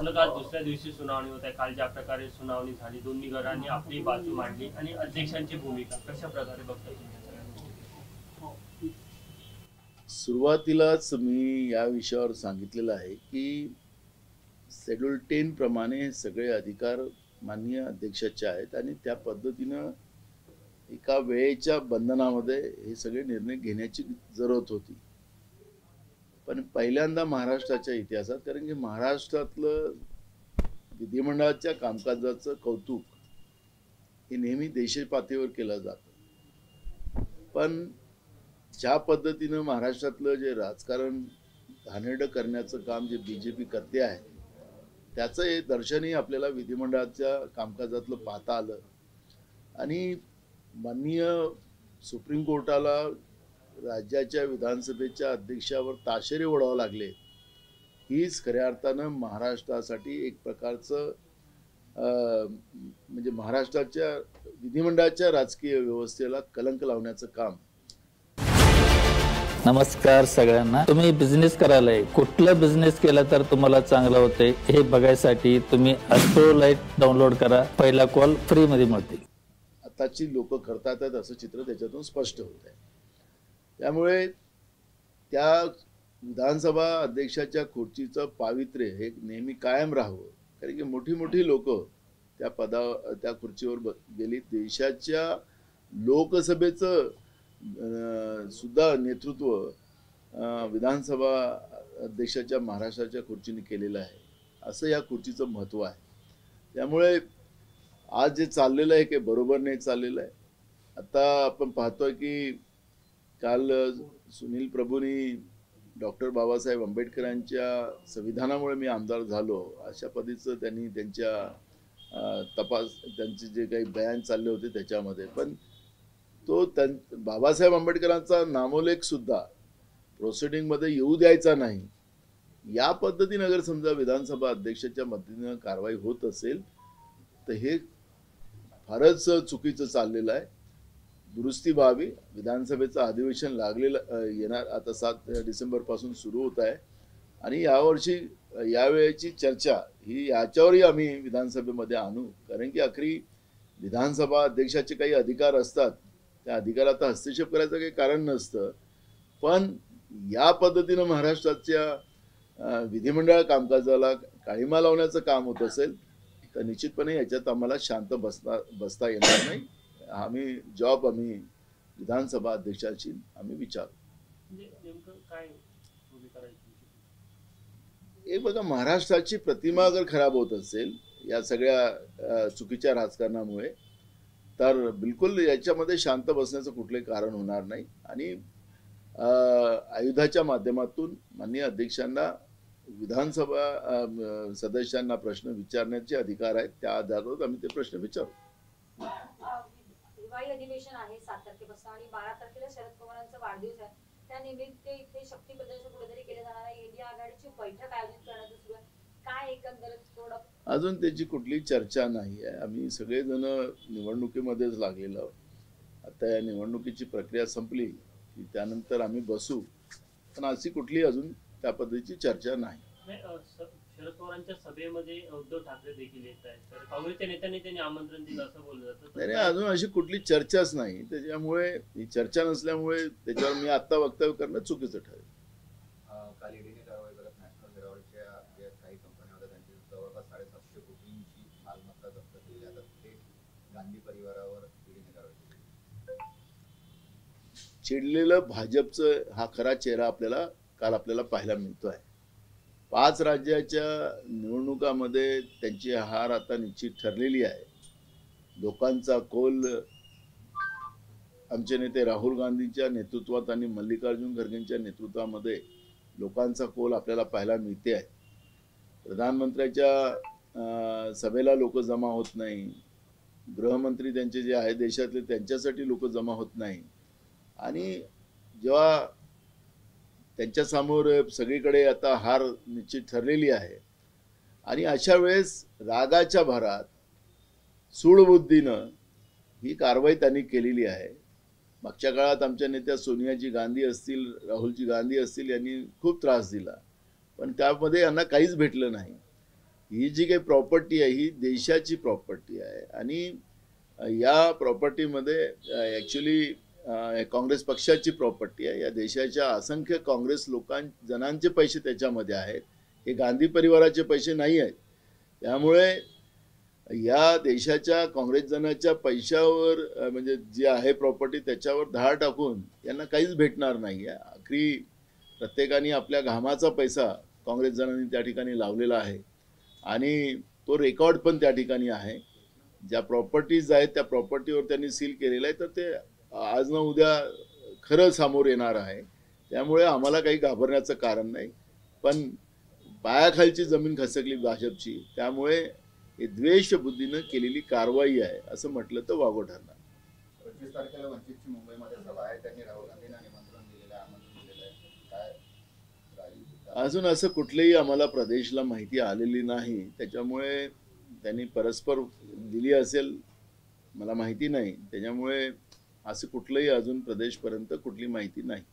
आपलं काल दुसऱ्या दिवशी सुनावणी होत आहे. काल ज्या प्रकारे सुनावणी झाली, दोन्ही गटांनी आपली बाजू मांडली आणि अध्यक्षांची भूमिका कशा प्रकारे बघता तुम्ही? सुरुवातीलाच मी या विषयावर सांगितलेलं आहे की शेड्यूल 10 प्रमाणे सगळे अधिकार माननीय अध्यक्षाचे आहेत आणि त्या पद्धतीनं एका वेळेच्या बंधनामध्ये हे सगळे निर्णय घेण्याची जरूरत होती. पण पहिल्यांदा महाराष्ट्राच्या इतिहासात, कारण की महाराष्ट्रातलं विधिमंडळाच्या कामकाजाचं कौतुक हे नेहमी देशपातळीवर केलं जातं, पण ज्या पद्धतीनं महाराष्ट्रातलं जे राजकारण घाणेरडं करण्याचं काम जे बीजेपी करते आहे त्याचं हे दर्शनही आपल्याला विधिमंडळाच्या कामकाजातलं पाहता आलं. आणि माननीय सुप्रीम कोर्टाला राज्याच्या विधानसभेच्या अध्यक्षावर ताशेरे ओढावे लागले, हीच खऱ्या अर्थानं महाराष्ट्रासाठी एक प्रकारचं म्हणजे महाराष्ट्राच्या विधिमंडळाच्या राजकीय व्यवस्थेला कलंक लावण्याचं काम. नमस्कार सगळ्यांना. तुम्ही बिझनेस करायला आहे, कुठला बिझनेस केला तर तुम्हाला चांगला होते हे बघायसाठी तुम्ही ॲस्ट्रोलाइट डाउनलोड करा. पहिला कॉल फ्री मध्ये मिळतील. आताची लोक करतात असं चित्र त्याच्यातून स्पष्ट होत आहे. त्यामुळे त्या विधानसभा अध्यक्षाच्या खुर्चीचं पावित्र्य हे नेहमी कायम राहावं, कारण की मोठी मोठी लोक त्या खुर्चीवर गेली. देशाच्या लोकसभेचं सुद्धा नेतृत्व विधानसभा अध्यक्षाच्या महाराष्ट्राच्या खुर्चीने केलेलं आहे, असं या खुर्चीचं महत्त्व आहे. त्यामुळे आज जे चाललेलं आहे ते बरोबर नाही चाललेलं आहे. आता आपण पाहतोय की काल सुनील प्रभूंनी डॉक्टर बाबासाहेब आंबेडकरांच्या संविधानामुळे मी आमदार झालो अशा पद्धतीचं त्यांनी त्यांचे जे काही बयान चालले होते त्याच्यामध्ये, पण तो बाबासाहेब आंबेडकरांचा नामोल्लेख सुद्धा प्रोसिडिंगमध्ये येऊ द्यायचा नाही. या पद्धतीने अगर समजा विधानसभा अध्यक्षाच्या मदतीने कारवाई होत असेल तर हे फारच चुकीचं चाललेलं आहे. दुरुस्ती व्हावी. विधानसभेचं अधिवेशन लागलेलं येणार आता 7 डिसेंबरपासून सुरू होत आहे आणि यावेळेची चर्चा ही याच्यावरही आम्ही विधानसभेमध्ये आणू, कारण की अखेरी विधानसभा अध्यक्षाचे काही अधिकार असतात, त्या अधिकारात हस्तक्षेप करायचं काही कारण नसतं. पण या पद्धतीनं महाराष्ट्राच्या विधिमंडळ कामकाजाला काळीमा लावण्याचं काम होत असेल तर निश्चितपणे याच्यात आम्हाला शांत बसता येणार नाही. आम्ही विधानसभा अध्यक्षाची आम्ही विचारू. हे बघा, महाराष्ट्राची प्रतिमा अगर खराब होत असेल या सगळ्या चुकीच्या राजकारणामुळे तर बिलकुल याच्यामध्ये शांत बसण्याचं कुठले कारण होणार नाही. आणि आयुधाच्या माध्यमातून माननीय अध्यक्षांना विधानसभा सदस्यांना प्रश्न विचारण्याचे अधिकार आहेत, त्या आधारावर आम्ही ते प्रश्न विचारू. हिवाळी अधिवेशन आहे 7 तारखेपासून आणि 12 तारखेला शरद पवारांचा वाढदिवस आहे. त्यानिमित्त इथे शक्ती प्रदर्शन कुठेतरी केले जाणार आहे. इंडिया आघाडीची बैठक आयोजित करण्यात सुरू आहे. काय एकंदरीत थोडं अजून त्याची कुठली चर्चा नाही आहे. आम्ही सगळेजण निवडणुकीमध्येच लागलेलो आहोत. आता या निवडणुकीची प्रक्रिया संपली की त्यानंतर आम्ही बसू, पण अशी कुठली अजून त्या पद्धतीची चर्चा नाही. शरद पवारांच्या सभेमध्ये उद्धव ठाकरे देखील येत आहेत, तर काँग्रेसच्या नेत्यांनी त्यांनी आमंत्रण दिलं असं बोललं जातं. नाही, अजून अशी कुठली चर्चाच नाही. त्याच्यामुळे ही चर्चा नसल्यामुळे त्याच्यावर मी आता वक्तव्य करणं चुकीचं ठरेल. काल ईडीने कारवाई करत नॅशनल हेराल्डच्या ज्या काही कंपन्या होत्या त्यांची जवळपास 750 कोटींची मालमत्ता जप्त केली. आता थेट गांधी परिवारावर ईडीने कारवाई केली. चिडलेलं भाजपचं हा खरा चेहरा आपल्याला पाहायला मिळतोय. 5 राज्याच्या निवडणुकामध्ये त्यांची हार आता निश्चित ठरलेली आहे. लोकांचा कौल आमचे नेते राहुल गांधींच्या नेतृत्वात आणि मल्लिकार्जुन खरगेंच्या नेतृत्वामध्ये लोकांचा कौल आपल्याला पाहायला मिळते आहे. प्रधानमंत्र्याच्या सभेला लोक जमा होत नाही, गृहमंत्री त्यांचे जे आहे देशातले त्यांच्यासाठी लोक जमा होत नाही, आणि जेव्हा त्यांच्यासमोर सगळीकडे आता हार निश्चित ठरलेली आहे आणि अशा वेळेस रागाच्या भरात सूडबुद्धीनं ही कारवाई त्यांनी केलेली आहे. मागच्या काळात आमच्या नेत्या सोनियाजी गांधी असतील, राहुलजी गांधी असतील, यांनी खूप त्रास दिला, पण त्यामध्ये यांना काहीच भेटलं नाही. ही जी काही प्रॉपर्टी आहे ही देशाची प्रॉपर्टी आहे आणि या प्रॉपर्टीमध्ये ॲक्च्युली काँग्रेस पक्षाची प्रॉपर्टी आहे. या देशाच्या असंख्य काँग्रेस जणांचे पैसे त्याच्यामध्ये आहेत. हे गांधी परिवाराचे पैसे नाही आहेत. त्यामुळे या देशाच्या काँग्रेस जनाच्या पैशावर म्हणजे जी आहे प्रॉपर्टी त्याच्यावर धार टाकून यांना काहीच भेटणार नाही आहे. आखरी प्रत्येकाने आपल्या घामाचा पैसा काँग्रेस जनांनी त्या ठिकाणी लावलेला आहे आणि तो रेकॉर्ड पण त्या ठिकाणी आहे. ज्या प्रॉपर्टीज आहेत त्या प्रॉपर्टीवर त्यांनी सील केलेलं आहे तर ते आज ना उद्या खरं समोर येणार आहे. त्यामुळे आम्हाला काही घाबरण्याचं कारण नाही. पण पायाखालची जमीन खसकली भाजपची, त्यामुळे हे द्वेष बुद्धीनं केलेली कारवाई आहे असं म्हटलं तर वावगं ठरणार. 25 तारखेला वंचितची मुंबईमध्ये सभा आहे. त्यांनी राहुल गांधींना आमंत्रण दिलेलं आहे. काय राहील? अजून असं कुठलेही आम्हाला प्रदेशला माहिती आलेली नाही. त्याच्यामुळे त्यांनी परस्पर दिली असेल मला माहिती नाही. त्याच्यामुळे असं कुठलंही अजून प्रदेशपर्यंत कुठली माहिती नाही.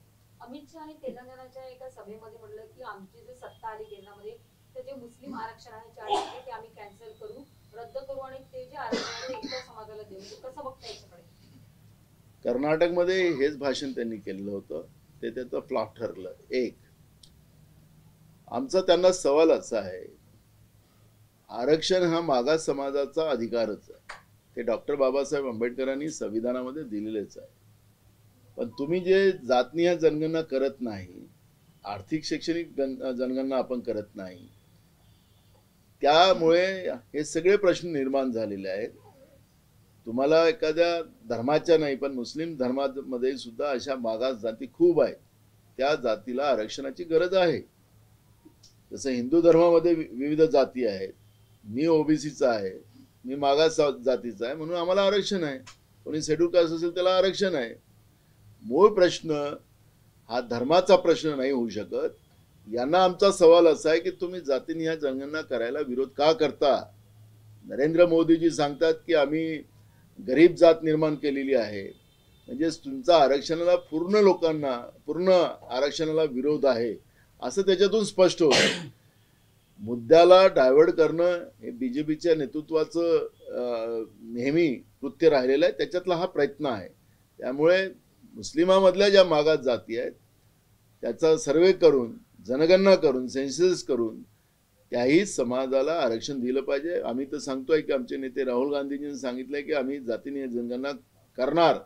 अमित शहा आणि तेलंगणाच्या एका सभेमध्ये म्हटलं की आमची जे सत्ता आली केंद्रामध्ये ते जे मुस्लिम आरक्षण आहे 4% ते आम्ही कॅन्सल करू, रद्द करू आणि ते जे आरक्षण आहे इतर समाजाला देऊ. कसं बघता याच्याकडे? कर्नाटकमध्ये हेच भाषण त्यांनी केलेलं होतं. ते त्याचं फ्लॉप ठरलं. एक आमचा त्यांना सवाल असा आहे, आरक्षण हा मागास समाजाचा अधिकारच आहे. ते डॉक्टर बाबासाहेब आंबेडकरांनी संविधानामध्ये दिलेलेच आहे. पण तुम्ही जे जातनीय जनगणना करत नाही, आर्थिक शैक्षणिक जनगणना आपण करत नाही, त्यामुळे हे सगळे प्रश्न निर्माण झालेले आहेत. तुम्हाला एखाद्या धर्माच्या नाही पण मुस्लिम धर्मामध्ये सुद्धा अशा मागास जाती खूप आहेत. त्या जातीला आरक्षणाची गरज आहे. जसं हिंदू धर्मामध्ये विविध जाती आहेत. मी ओबीसीचा आहे, मी मागास जातीचा आहे म्हणून आम्हाला आरक्षण आहे. कोणी शेड्यूल कास्ट असेल त्याला आरक्षण आहे. मूळ प्रश्न हा धर्माचा प्रश्न नाही होऊ शकत. यांना आमचा सवाल असा आहे की तुम्ही जातीनिहाय जनगणना करायला विरोध का करता? नरेंद्र मोदीजी सांगतात की आम्ही गरीब जात निर्माण केलेली आहे, म्हणजे तुमचा आरक्षणाला पूर्ण आरक्षणाला विरोध आहे असं त्याच्यातून स्पष्ट होतं. मुद्द्याला डायव्हर्ट करणं हे बीजेपीच्या नेतृत्वाचं नेहमी कृत्य राहिलेलं आहे. त्याच्यातला हा प्रयत्न आहे. त्यामुळे मुस्लिमामधल्या ज्या मागास जाती आहेत त्याचा सर्वे करून, जनगणना करून, सेन्सस करून त्याही समाजाला आरक्षण दिलं पाहिजे. आम्ही तर सांगतोय की आमचे नेते राहुल गांधींनी सांगितलंय की आम्ही जातीय जनगणना करणार.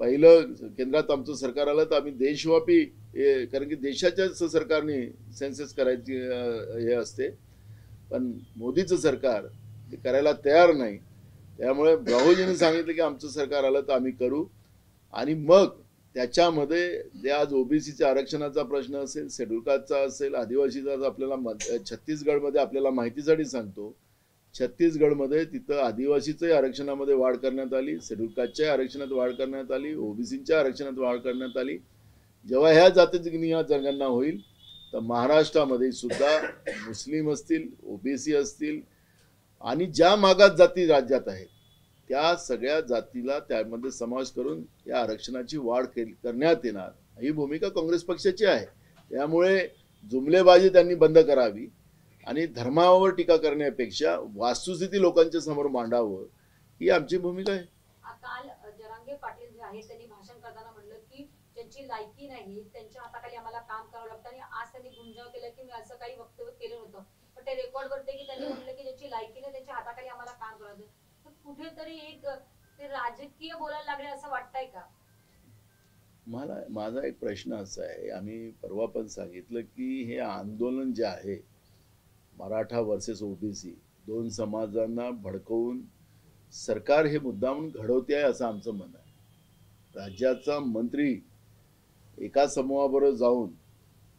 पहिलं केंद्रात आमचं सरकार आलं तर आम्ही देशव्यापी, कारण की देशाच्याच सरकारने सेन्सस करायची हे असते, पण मोदीचं सरकार ते करायला तयार नाही. त्यामुळे राहुलजींनी सांगितलं की आमचं सरकार आलं तर आम्ही करू. आणि मग त्याच्यामध्ये जे आज ओबीसीच्या आरक्षणाचा प्रश्न असेल, शेड्यूल कास्टचा असेल, आदिवासीचा, आपल्याला छत्तीसगडमध्ये आपल्याला माहितीसाठी सांगतो, छत्तीसगडमध्ये तिथं आदिवासीचंही आरक्षणामध्ये वाढ करण्यात आली, शेड्यूल कास्टच्या आरक्षणात वाढ करण्यात आली, ओबीसीच्या आरक्षणात वाढ करण्यात आली. जेव्हा ह्या जातीय जनगणना होईल तर महाराष्ट्रामध्ये सुद्धा मुस्लिम असतील, ओबीसी असतील आणि ज्या मागास जाती राज्यात आहेत त्या सगळ्या जातीला त्यामध्ये समावेश करून या आरक्षणाची वाढ करण्यात येणार. ही भूमिका काँग्रेस पक्षाची आहे. त्यामुळे जुमलेबाजी त्यांनी बंद करावी आणि धर्मावर टीका करण्यापेक्षा वास्तुस्थिती लोकांच्या समोर मांडावं, ही आमची भूमिका आहे. काल जरांगे पाटील जे आहेत त्यांनी भाषण करताना म्हटलं की ज्यांची लायकी नाही त्यांच्या हाताखाली आम्हाला काम करावं लागतं आणि आज त्यांनी गुंजाव केलं की मी असं काही वक्तव्य केलं नव्हतं, पण ते रेकॉर्ड करते की त्यांनी म्हटलं की ज्यांची लायकी नाही त्यांच्या हाताखाली आम्हाला काम करायचं. कुठेतरी एक ते राजकीय बोलायला लागले असं वाटतंय का? माझा एक प्रश्न असा आहे, आम्ही परवा पण सांगितलं की हे आंदोलन जे आहे मराठा वर्सेस ओबीसी दोन समाजांना भडकवून सरकार हे मुद्दाम घडवते आहे असं आमचं म्हणणं आहे. राज्याचा मंत्री एका समूहाबरोबर जाऊन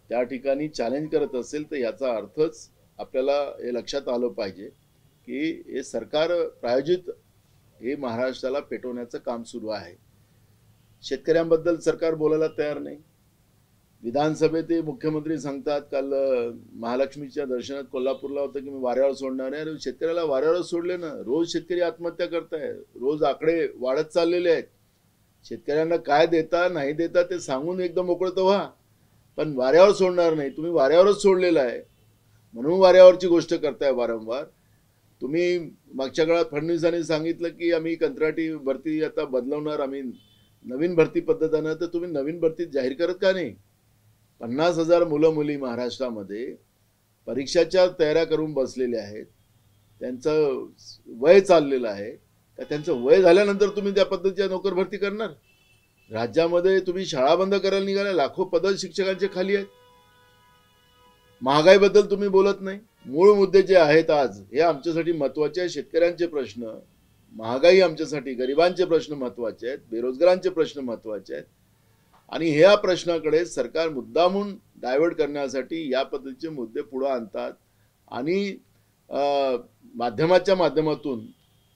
त्या ठिकाणी चॅलेंज करत असेल तर याचा अर्थच आपल्याला हे लक्षात आलं पाहिजे की हे सरकार प्रायोजित हे महाराष्ट्राला पेटवण्याचं काम सुरू आहे. शेतकऱ्यांबद्दल सरकार बोलायला तयार नाही. विधानसभेत मुख्यमंत्री सांगतात, काल महालक्ष्मीच्या दर्शनात कोल्हापूरला होतं की मी वाऱ्यावर सोडणार आहे. शेतकऱ्याला वाऱ्यावर सोडले ना, रोज शेतकरी आत्महत्या करताय, रोज आकडे वाढत चाललेले आहेत. शेतकऱ्यांना काय देता नाही देता ते सांगून एकदम मोकळं तर व्हा, पण वाऱ्यावर सोडणार नाही. तुम्ही वाऱ्यावरच सोडलेलं आहे. म्हणून वाऱ्यावरची गोष्ट करताय वारंवार. तुम्ही मागच्या काळात फडणवीसांनी सांगितलं की आम्ही कंत्राटी भरती आता बदलवणार, आम्ही नवीन भरती पद्धतीनं, तर तुम्ही नवीन भरती जाहीर करत का नाही? 50,000 मुलं मुली महाराष्ट्रामध्ये परीक्षाच्या तयाऱ्या करून बसलेले आहेत, त्यांचं वय चाललेलं आहे. का त्यांचं वय झाल्यानंतर तुम्ही त्या पद्धतीच्या नोकर भरती करणार? राज्यामध्ये तुम्ही शाळा बंद करायला निघाले, लाखो पद शिक्षकांचे खाली आहेत. महागाईबद्दल तुम्ही बोलत नाही. मूळ मुद्दे जे आहेत आज हे आमच्यासाठी महत्त्वाचे आहेत. शेतकऱ्यांचे प्रश्न, महागाई आमच्यासाठी, गरिबांचे प्रश्न महत्त्वाचे आहेत, बेरोजगारांचे प्रश्न महत्त्वाचे आहेत. आणि ह्या प्रश्नाकडे सरकार मुद्दामून डायव्हर्ट करण्यासाठी या पद्धतीचे मुद्दे पुढे आणतात आणि माध्यमाच्या माध्यमातून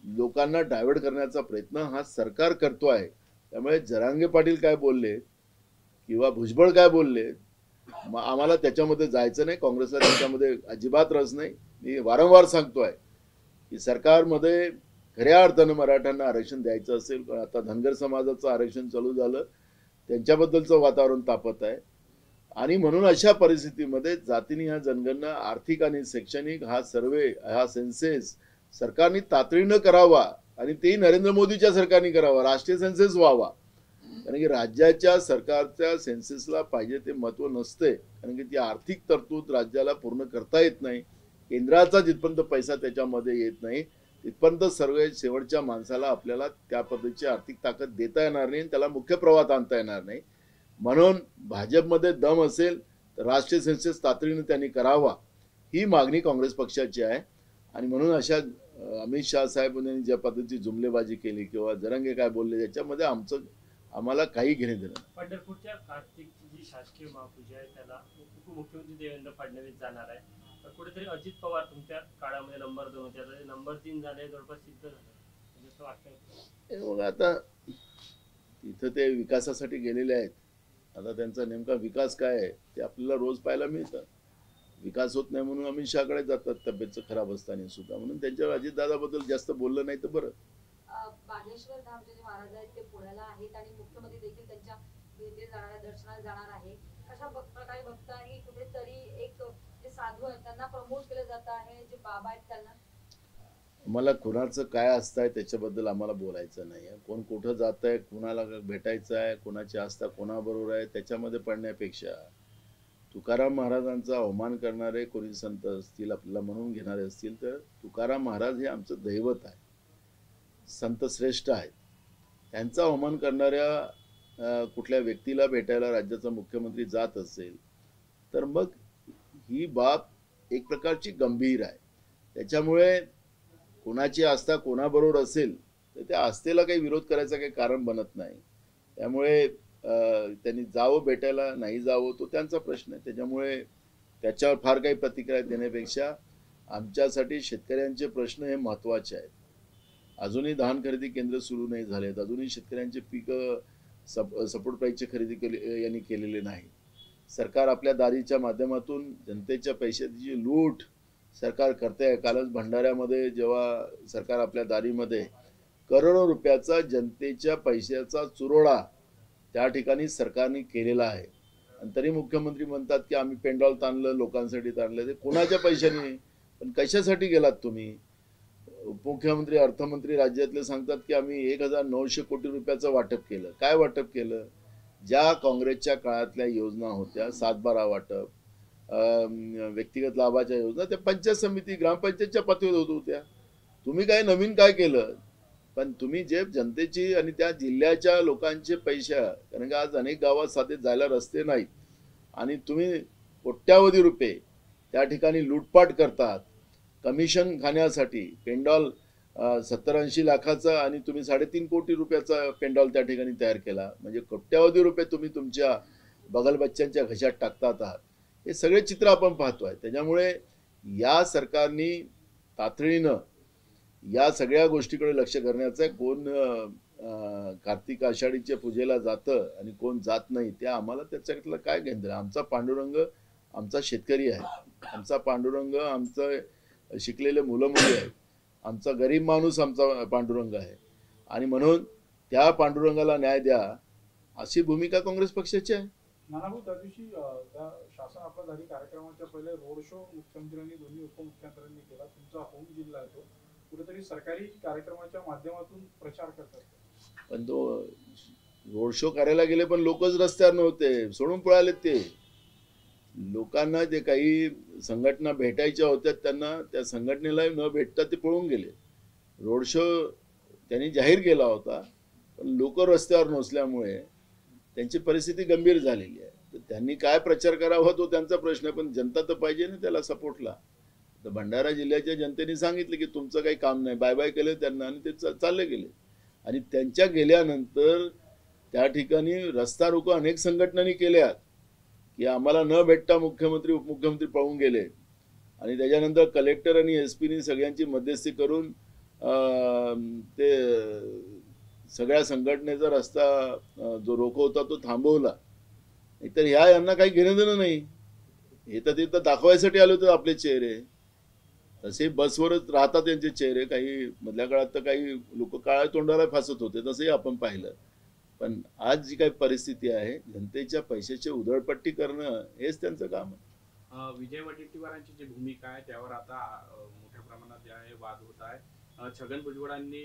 लोकांना डायव्हर्ट करण्याचा प्रयत्न हा सरकार करतो आहे. त्यामुळे जरांगे पाटील काय बोलले किंवा भुजबळ काय बोलले, आम्हाला त्याच्यामध्ये जायचं नाही. काँग्रेसला त्याच्यामध्ये अजिबात रस नाही. मी वारंवार सांगतोय की सरकारमध्ये खऱ्या अर्थानं मराठ्यांना आरक्षण द्यायचं असेल, आता धनगर समाजाचं आरक्षण चालू झालं, त्यांच्याबद्दलचं वातावरण तापत आहे. आणि म्हणून अशा परिस्थितीमध्ये जातीने ह्या जनगणना, आर्थिक आणि शैक्षणिक हा सर्वे, हा सेन्सेस सरकारने तातडीनं करावा आणि तेही नरेंद्र मोदीच्या सरकारने करावा. राष्ट्रीय सेन्सेस व्हावा. कारण की राज्याच्या सरकारच्या सेन्सेसला पाहिजे ते महत्त्व नसते, कारण की ती आर्थिक तरतूद राज्याला पूर्ण करता येत नाही. केंद्राचा जिथपर्यंत पैसा त्याच्यामध्ये येत नाही तिथपर्यंत सर्व शेवटच्या माणसाला आपल्याला त्या पद्धतीची आर्थिक ताकद देता येणार नाही, त्याला मुख्य प्रवाहात आणता येणार नाही. म्हणून भाजपमध्ये दम असेल तर राष्ट्रीय सेन्सेस तातडीने त्यांनी करावा, ही मागणी काँग्रेस पक्षाची आहे. आणि म्हणून अशा अमित शाह साहेबांनी ज्या पद्धतीची जुमलेबाजी केली किंवा जरांगे काय बोलले त्याच्यामध्ये आम्हाला काही घेणे देणं. पंढरपूरच्या कार्तिकची जी शासकीय महापूजा आहे त्याला उपमुख्यमंत्री देवेंद्र फडणवीस जाणार आहे. तर कुठेतरी अजित पवार तुमच्या काळामध्ये नंबर 2 होते, आता नंबर 3 झाले, जवळपास सिद्ध झालं असं वाटतं. मग आता तिथं ते विकासासाठी गेलेले आहेत. आता त्यांचा नेमका विकास काय आहे ते आपल्याला रोज पाहायला मिळतं. विकास होत नाही म्हणून अमित शहाकडे जातात तब्येत खराब असताना सुद्धा, म्हणून त्यांच्यावर अजितदादाबद्दल जास्त बोललं नाही तर बरं. बागेश्वर धामचे जे महाराज आहेत ते पुण्याला आहेत आणि मुख्यमंत्री देखील त्यांच्या भेटी जाणार, दर्शनाला जाणार आहे. कशा प्रकारे बघता की कुठेतरी एक जे साधू आहेत त्यांना प्रमोट केलं जात आहे, जे बाबा आहेत त्यांना? मला कुणाचं काय असतंय त्याच्याबद्दल आम्हाला बोलायचं नाही आहे. कोण कुठं जात आहे, कुणाला भेटायचं आहे, कोणाची आस्था कोणाबरोबर आहे त्याच्यामध्ये पडण्यापेक्षा तुकाराम महाराजांचा अवमान करणारे कोणी संत असतील, आपल्याला म्हणून घेणारे असतील, तर तुकाराम महाराज हे आमचं दैवत आहे, संत श्रेष्ठ आहेत. त्यांचा अवमान करणाऱ्या कुठल्या व्यक्तीला भेटायला राज्याचा मुख्यमंत्री जात असेल तर मग ही बाब एक प्रकारची गंभीर आहे. त्याच्यामुळे कोणाची आस्था कोणाबरोबर असेल तर त्या आस्थेला काही विरोध करायचा काही कारण बनत नाही. त्यामुळे त्यांनी जावं भेटायला, नाही जावं तो त्यांचा प्रश्न आहे. त्याच्यामुळे त्याच्यावर फार काही प्रतिक्रिया देण्यापेक्षा आमच्यासाठी शेतकऱ्यांचे प्रश्न हे महत्त्वाचे आहेत. अजूनही धान खरेदी केंद्र सुरू नाही झालेत, अजूनही शेतकऱ्यांचे पीक सपोर्ट प्राईसची खरेदी यांनी केलेले नाही. सरकार आपल्या दारीच्या माध्यमातून जनतेच्या पैशाची लूट सरकार करते आहे. कालच भंडाऱ्यामध्ये जेव्हा सरकार आपल्या दारीमध्ये करोडो रुपयाचा जनतेच्या पैशाचा चुरोडा त्या ठिकाणी सरकारने केलेला आहे. आणि तरी मुख्यमंत्री म्हणतात की आम्ही पेंडॉल ताणलं, लोकांसाठी ताणलं. ते कोणाच्या पैशाने, पण कशासाठी गेलात तुम्ही? उपमुख्यमंत्री, अर्थमंत्री राज्यातले सांगतात की आम्ही 1900 कोटी रुपयाचं वाटप केलं. काय वाटप केलं? ज्या काँग्रेसच्या काळातल्या योजना होत्या, 7-12 वाटप, व्यक्तिगत लाभाच्या योजना, त्या पंचायत समिती, ग्रामपंचायतच्या पातळीवर होत होत्या. तुम्ही काय नवीन काय केलं? पण तुम्ही जे जनतेची आणि त्या जिल्ह्याच्या लोकांचे पैसे, कारण की आज अनेक गावात साधे जायला रस्ते नाहीत आणि तुम्ही कोट्यावधी रुपये त्या ठिकाणी लूटपाट करतात कमिशन खाण्यासाठी. पेंडॉल 70-80 लाखाचा आणि तुम्ही 3.5 कोटी रुपयाचा पेंडॉल त्या ठिकाणी तयार केला. म्हणजे कोट्यावधी रुपये तुम्ही तुमच्या बगलबच्च्यांच्या घशात टाकतात आहात. हे सगळे चित्र आपण पाहतोय. त्याच्यामुळे या सरकारने तातडीनं या सगळ्या गोष्टीकडे लक्ष करण्याचं आहे. कोण कार्तिक आषाढीच्या पूजेला जातं आणि कोण जात नाही ते आम्हाला त्याच्यातलं काय घेणं. आमचा पांडुरंग आमचा शेतकरी आहे, आमचा पांडुरंग आमचं शिकलेले मुलं मुली आहेत, आमचा गरीब माणूस आमचा पांडुरंग आहे. आणि म्हणून त्या पांडुरंगाला न्याय द्या अशी भूमिका काँग्रेस पक्षाची आहे. नानाभाऊ, त्या दिवशी त्या शासन आपला झाली कार्यक्रमाच्या पहिले रोड शो मुख्यमंत्र्यांनी दोन्ही उपमुख्यमंत्र्यांनी केला. तुमचा होम जिल्हा आहे तो, कुठेतरी सरकारी कार्यक्रमाच्या माध्यमातून प्रचार करतात. पण तो रोड शो करायला गेले पण लोकच रस्त्यावर नव्हते, सोडून पळाले. ते लोकांना जे काही संघटना भेटायच्या होत्या त्यांना त्या संघटनेला न भेटता ते पळून गेले. रोड शो त्यांनी जाहीर केला होता पण लोक रस्त्यावर नसल्यामुळे त्यांची परिस्थिती गंभीर झालेली आहे. तर त्यांनी काय प्रचार करावा तो त्यांचा प्रश्न आहे, पण जनता तर पाहिजे ना त्याला सपोर्टला. तर भंडारा जिल्ह्याच्या जनतेने सांगितलं की तुमचं काही काम नाही, बाय बाय केलं त्यांना आणि ते चालले गेले. आणि त्यांच्या गेल्यानंतर त्या ठिकाणी रस्ता रोको अनेक संघटनांनी केल्या की आम्हाला न भेटता मुख्यमंत्री उपमुख्यमंत्री पळून गेले. आणि त्याच्यानंतर कलेक्टर आणि SP सगळ्यांची मध्यस्थी करून ते सगळ्या संघटनेचा रस्ता जो रोको होता तो थांबवला. नाहीतर यांना काही घेणं देणं नाही, हे तर तिथं दाखवायसाठी आले होते आपले चेहरे. तसे बसवरच राहतात त्यांचे चेहरे. काही मधल्या काळात तर काही लोक काळ्या तोंडाला फासत होते, तसंही आपण पाहिलं. पण आज जी काही परिस्थिती आहे, जनतेच्या पैशाची उधळपट्टी करणं हेच त्यांचं काम आहे. विजय वडेट्टीवारांची जी भूमिका आहे त्यावर आता मोठ्या प्रमाणात जे आहे वाद होत आहे. छगन भुजबळांनी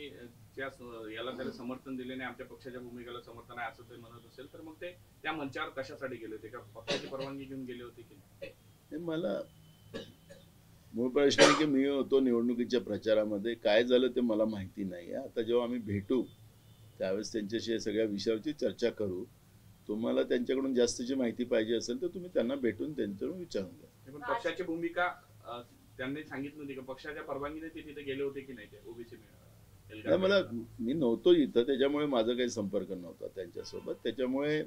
याला त्याला समर्थन दिले नाही, आमच्या पक्षाच्या भूमिकेला समर्थन आहे असं ते म्हणत असेल तर मग ते त्या मंचावर कशासाठी गेले होते? का पक्षाची परवानगी घेऊन गेले होते की नाही? मला मूळ प्रश्न आहे की मी होतो निवडणुकीच्या प्रचारामध्ये, काय झालं ते मला माहिती नाही. आता जेव्हा आम्ही भेटू त्यावेळेस त्यांच्याशी या सगळ्या विषयावरची चर्चा करू. तुम्हाला त्यांच्याकडून जास्तीची माहिती पाहिजे असेल तर तुम्ही त्यांना भेटून त्यांच्याकडून विचारून घ्या. पण पक्षाची भूमिका त्यांनी सांगितलं होती का? पक्षाच्या परवानगीने ते तिथे गेले होते की नाही ते ओबीसी? मी नव्हतो इथं, त्याच्यामुळे माझा काही संपर्क नव्हता त्यांच्यासोबत. त्याच्यामुळे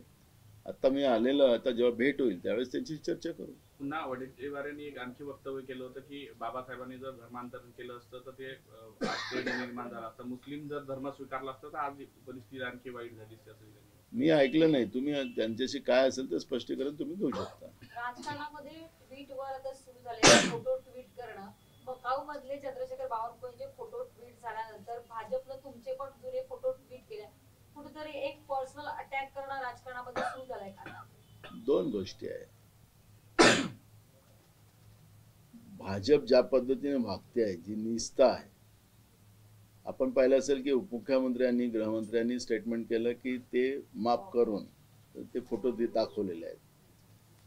आता मी आलेलो, आता जेव्हा भेट होईल त्यावेळेस त्यांची चर्चा करू. पुन्हा वडेट्टीवारांनी एक आणखी वक्तव्य केलं होतं की बाबासाहेबांनी जर धर्मांतरण केलं असतं तर ते निर्माण झालं असतं, मुस्लिम जर धर्म स्वीकारला असता तर आज परिस्थिती आणखी वाईट झाली असती. मी ऐकलं नाही. तुम्ही त्यांच्याशी काय असेल ते स्पष्टीकरण तुम्ही देऊ शकता. राजकारणामध्ये ट्विटवर आता सुरू झाले फोटो ट्विट करणं. मकाऊ मधले चंद्रशेखर बावनकुळेचे फोटो ट्विट झाल्यानंतर भाजपनं तुमचे पण जुने फोटो ट्विट केले. कुठेतरी एक पर्सनल अटॅक करणं राजकारणामध्ये सुरू झालंय का? दोन गोष्टी आहेत. भाजप ज्या पद्धतीने वागते आहे, जी निस्ता आहे, आपण पाहिलं असेल की उपमुख्यमंत्र्यांनी गृहमंत्र्यांनी स्टेटमेंट केलं की ते माफ करून ते फोटो दाखवलेले आहेत.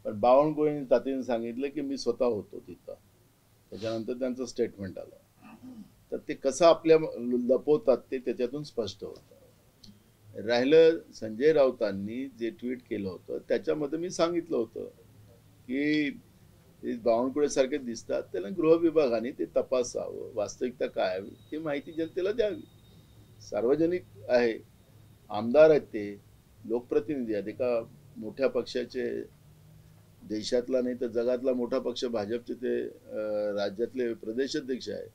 पण बावनकुळेंनी तातडीने सांगितलं की मी स्वतः होतो तिथं. त्याच्यानंतर त्यांचं स्टेटमेंट आलं. तर ते कसं आपल्या लपवतात ते त्याच्यातून स्पष्ट होतं. राहिलं संजय राऊतांनी जे ट्विट केलं होतं त्याच्यामध्ये मी सांगितलं होतं की बावनकुळे सारखे दिसतात, त्याला गृह विभागाने ते तपासावं, वास्तविकता काय आहे ती माहिती जनतेला द्यावी. सार्वजनिक आहे, आमदार आहेत, ते लोकप्रतिनिधी आहेत, एका मोठ्या पक्षाचे, देशातला नाही तर जगातला मोठा पक्ष भाजपचे ते राज्यातले प्रदेशाध्यक्ष आहे.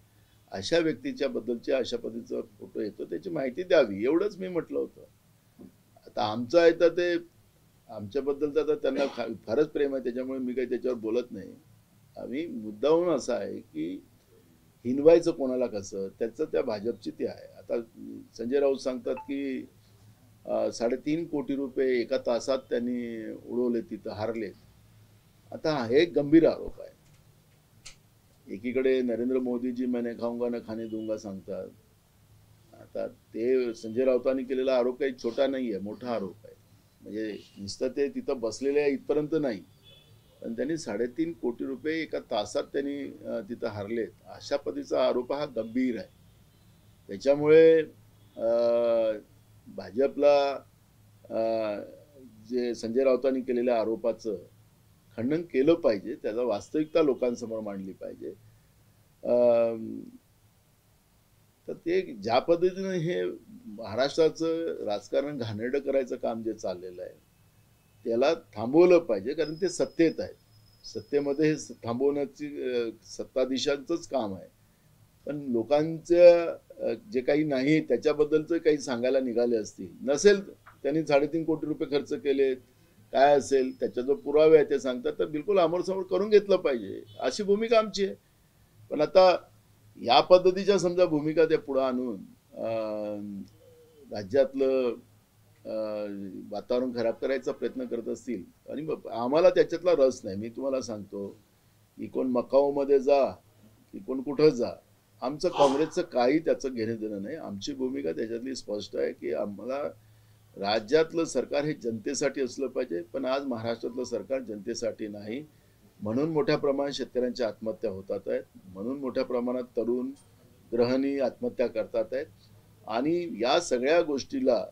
अशा व्यक्तीच्या बद्दलचे अशा पद्धतीचा फोटो येतो, त्याची माहिती द्यावी, एवढंच मी म्हटलं होतं. आता आमचं आहे तर ते आमच्याबद्दल तर त्यांना फारच प्रेम आहे, त्याच्यामुळे मी काही त्याच्यावर बोलत नाही. आम्ही मुद्दाहून असं आहे की हिनवायचं कोणाला कसं, त्याचं त्या भाजपची ते आहे. आता संजय राऊत सांगतात की 3.5 कोटी रुपये एका तासात त्यांनी उडवले, तिथं हारले. आता हे गंभीर आरोप आहे. एकीकडे नरेंद्र मोदीजी मैंने खाऊंगा न खाने दूंगा सांगतात. आता ते संजय राऊतांनी केलेला आरोप काही छोटा नाही आहे, मोठा आरोप आहे. म्हणजे नुसतं ते तिथं बसलेले आहे इथपर्यंत नाही, पण त्यांनी 3.5 कोटी रुपये एका तासात त्यांनी तिथं हारलेत, अशा पद्धतीचा आरोप हा गंभीर आहे. त्याच्यामुळे भाजपला जे संजय राऊतांनी केलेल्या आरोपाचं खंडन केलं पाहिजे, त्याचा वास्तविकता लोकांसमोर मांडली पाहिजे. तर ते ज्या पद्धतीने हे महाराष्ट्राचं राजकारण घाणेरडं करायचं काम जे चाललेलं आहे त्याला थांबवलं पाहिजे, कारण ते सत्तेत आहेत. सत्तेमध्ये हे थांबवण्याची सत्ताधीशांचंच काम आहे. पण लोकांचं जे काही नाही त्याच्याबद्दलचं काही सांगायला निघाले असतील, नसेल त्यांनी 3.5 कोटी रुपये खर्च केलेत, काय असेल त्याचा जो पुरावे आहे ते सांगतात, तर बिलकुल समोर करून घेतलं पाहिजे, अशी भूमिका आमची आहे. पण आता या पद्धतीच्या समजा भूमिका ते पुढे आणून राज्यातलं वातावरण खराब करायचा प्रयत्न करत असतील आणि आम्हाला त्याच्यातला रस नाही. मी तुम्हाला सांगतो की कोण मकाऊमध्ये जा की कोण कुठं जा, आमचं काँग्रेसचं काही त्याचं घेणं देणं नाही. आमची भूमिका त्याच्यातली स्पष्ट आहे की आम्हाला राज्यातलं सरकार हे जनतेसाठी असलं पाहिजे, पण आज महाराष्ट्रातलं सरकार जनतेसाठी नाही. म्हणून मोठ्या प्रमाणात शेतकऱ्यांच्या आत्महत्या होतात आहेत, म्हणून मोठ्या प्रमाणात तरुण गृहिणी आत्महत्या करतात आहेत. आणि या सगळ्या गोष्टीला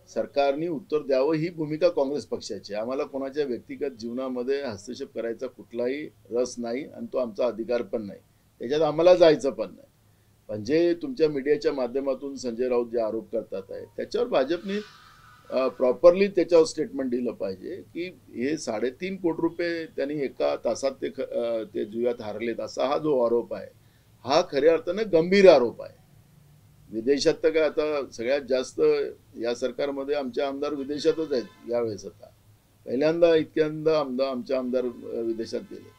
सरकारने उत्तर द्यावं ही भूमिका काँग्रेस पक्षाची. आम्हाला कोणाच्या व्यक्तिगत जीवनामध्ये हस्तक्षेप करायचा कुठलाही रस नाही आणि तो आमचा अधिकार पण नाही, त्याच्यात आम्हाला जायचं पण नाही. पण जे तुमच्या मीडियाच्या माध्यमातून संजय राऊत जे आरोप करतात आहे त्याच्यावर भाजपने प्रॉपरली त्याच्यावर स्टेटमेंट दिलं पाहिजे की हे 3.5 कोटी रुपये त्यांनी एका तासात ते जुयात हारलेत असा हा जो आरोप आहे हा खऱ्या अर्थानं गंभीर आरोप आहे. विदेशात तर काय आता सगळ्यात जास्त या सरकारमध्ये आमचे आमदार विदेशातच आहेत यावेळेस. आता पहिल्यांदा इतक्यांदा आमचे आमदार विदेशात गेले.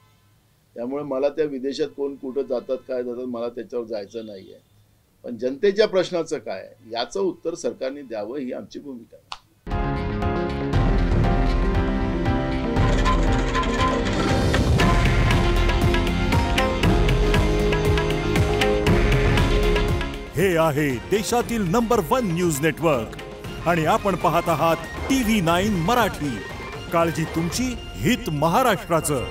त्यामुळे मला त्या विदेशात कोण कुठं जातात काय जातात मला त्याच्यावर जायचं नाही आहे. पण जनतेच्या प्रश्नाचं काय याचं उत्तर सरकारने द्यावं ही आमची भूमिका आहे. हे आहे देशातील नंबर 1 न्यूज नेटवर्क आणि आपण पाहत आहात TV9 मराठी. काळजी तुमची, हित महाराष्ट्राचं.